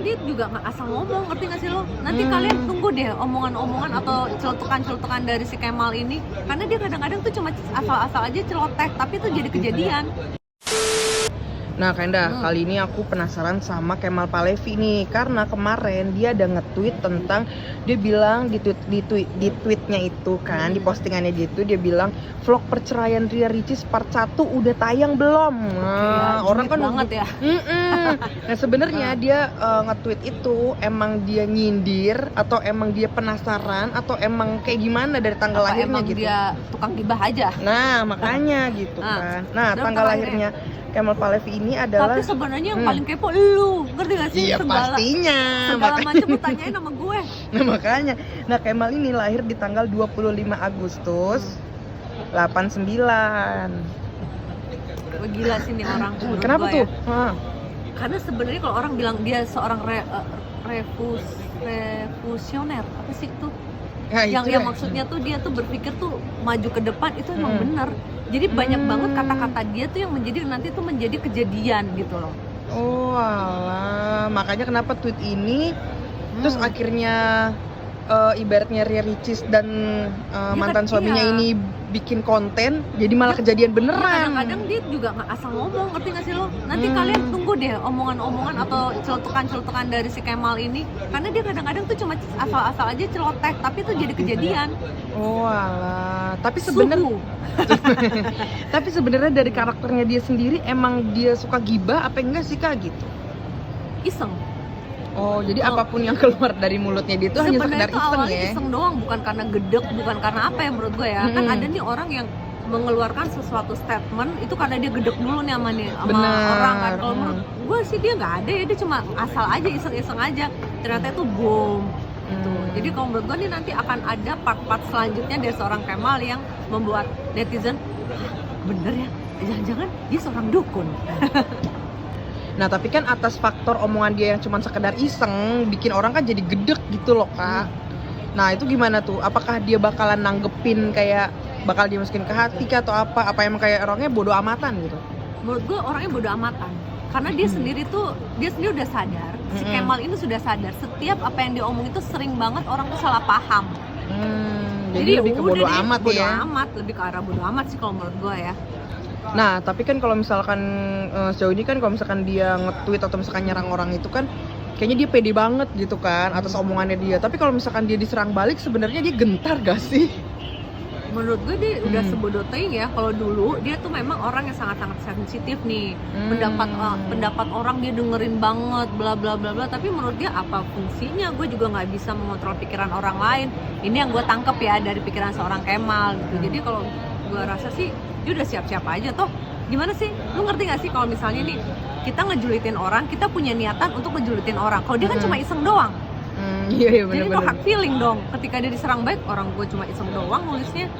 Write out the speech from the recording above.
dia juga nggak asal ngomong, ngerti nggak sih lo? Nanti kalian tunggu deh omongan-omongan atau celotekan-celotekan dari si Kemal ini, karena dia kadang-kadang tuh cuma asal-asal aja celoteh, tapi itu jadi kejadian. Nah Kenda, kali ini aku penasaran sama Kemal Palevi nih, karena kemarin dia ada nge-tweet tentang, dia bilang di tweetnya itu kan, di postingannya dia bilang vlog perceraian Ria Ricis part 1 udah tayang belum? Nah, orang kan banget ya. Nah sebenarnya dia nge-tweet itu emang dia nyindir atau emang dia penasaran atau emang kayak gimana dari tanggal Apa lahirnya emang gitu. dia tukang gibah aja? Nah makanya gitu kan. Nah tanggal lahirnya Kemal Palevi ini adalah. Tapi sebenarnya yang paling kepo lu, ngerti gak sih? Iya pastinya. Segala macam lu tanyain sama gue. Nah makanya, nah Kemal ini lahir di tanggal 25 Agustus 89. Wah, gila sih nih orang. Kenapa tuh? Ya. Karena sebenarnya kalau orang bilang dia seorang revolusioner, apa sih itu? Ya, yang maksudnya tuh dia tuh berpikir tuh maju ke depan, itu emang bener. Jadi banyak banget kata-kata dia tuh yang nanti tuh menjadi kejadian gitu loh. Oh alah, makanya kenapa tweet ini terus akhirnya ibaratnya Ria Ricis dan mantan suaminya ini bikin konten, jadi malah kejadian beneran. Kadang-kadang dia juga nggak asal ngomong, ngerti nggak sih lo? Nanti kalian tunggu deh omongan-omongan atau celotekan-celotekan dari si Kemal ini, karena dia kadang-kadang tuh cuma asal-asal aja celoteh, tapi itu jadi kejadian. Oh alah, tapi sebenarnya dari karakternya dia sendiri emang dia suka gibah apa enggak sih Kak gitu? Iseng. Oh, jadi apapun yang keluar dari mulutnya dia itu hanya sekedar iseng ya? Iseng doang, bukan karena gedek, bukan karena apa ya menurut gue ya. Kan ada nih orang yang mengeluarkan sesuatu statement itu karena dia gedek dulu nih sama orang kan. Kalau menurut gue sih dia nggak ada ya, dia cuma asal aja, iseng-iseng aja. Ternyata itu boom. Gitu. Jadi kalau menurut gue nih nanti akan ada part-part selanjutnya dari seorang Kemal yang membuat netizen, bener ya, jangan-jangan dia seorang dukun. Nah tapi kan atas faktor omongan dia yang cuma sekedar iseng, bikin orang kan jadi gedek gitu loh Kak. Nah itu gimana tuh? Apakah dia bakalan nanggepin kayak bakal dimasukin ke hati kah atau apa? Apa emang kayak orangnya bodoh amatan gitu? Menurut gue orangnya bodoh amatan. Karena dia sendiri udah sadar, si Kemal ini sudah sadar setiap apa yang dia omong itu sering banget orang tuh salah paham. Jadi lebih ke bodoh amat bodo ya? Amat, lebih ke arah bodoh amat sih kalau menurut gue ya. Nah, tapi kan kalau misalkan sejauh ini kan kalau misalkan dia nge-tweet atau misalkan nyerang orang itu kan kayaknya dia pede banget gitu kan atas omongannya dia. Tapi kalau misalkan dia diserang balik sebenarnya dia gentar gak sih? Menurut gue dia udah sebodoh teing ya. Kalau dulu dia tuh memang orang yang sangat-sangat sensitif nih. Pendapat orang dia dengerin banget bla bla bla bla, tapi menurut dia apa fungsinya? Gue juga nggak bisa mengontrol pikiran orang lain. Ini yang gue tangkep ya dari pikiran seorang Kemal gitu. Jadi kalau gue rasa sih dia udah siap-siap aja toh. Gimana sih? Lu ngerti gak sih kalau misalnya nih kita ngejulitin orang, kita punya niatan untuk ngejulitin orang. Kalau dia kan cuma iseng doang. Iya benar-benar. Jadi no hard feeling dong. Ketika dia diserang baik, orang gue cuma iseng doang nulisnya.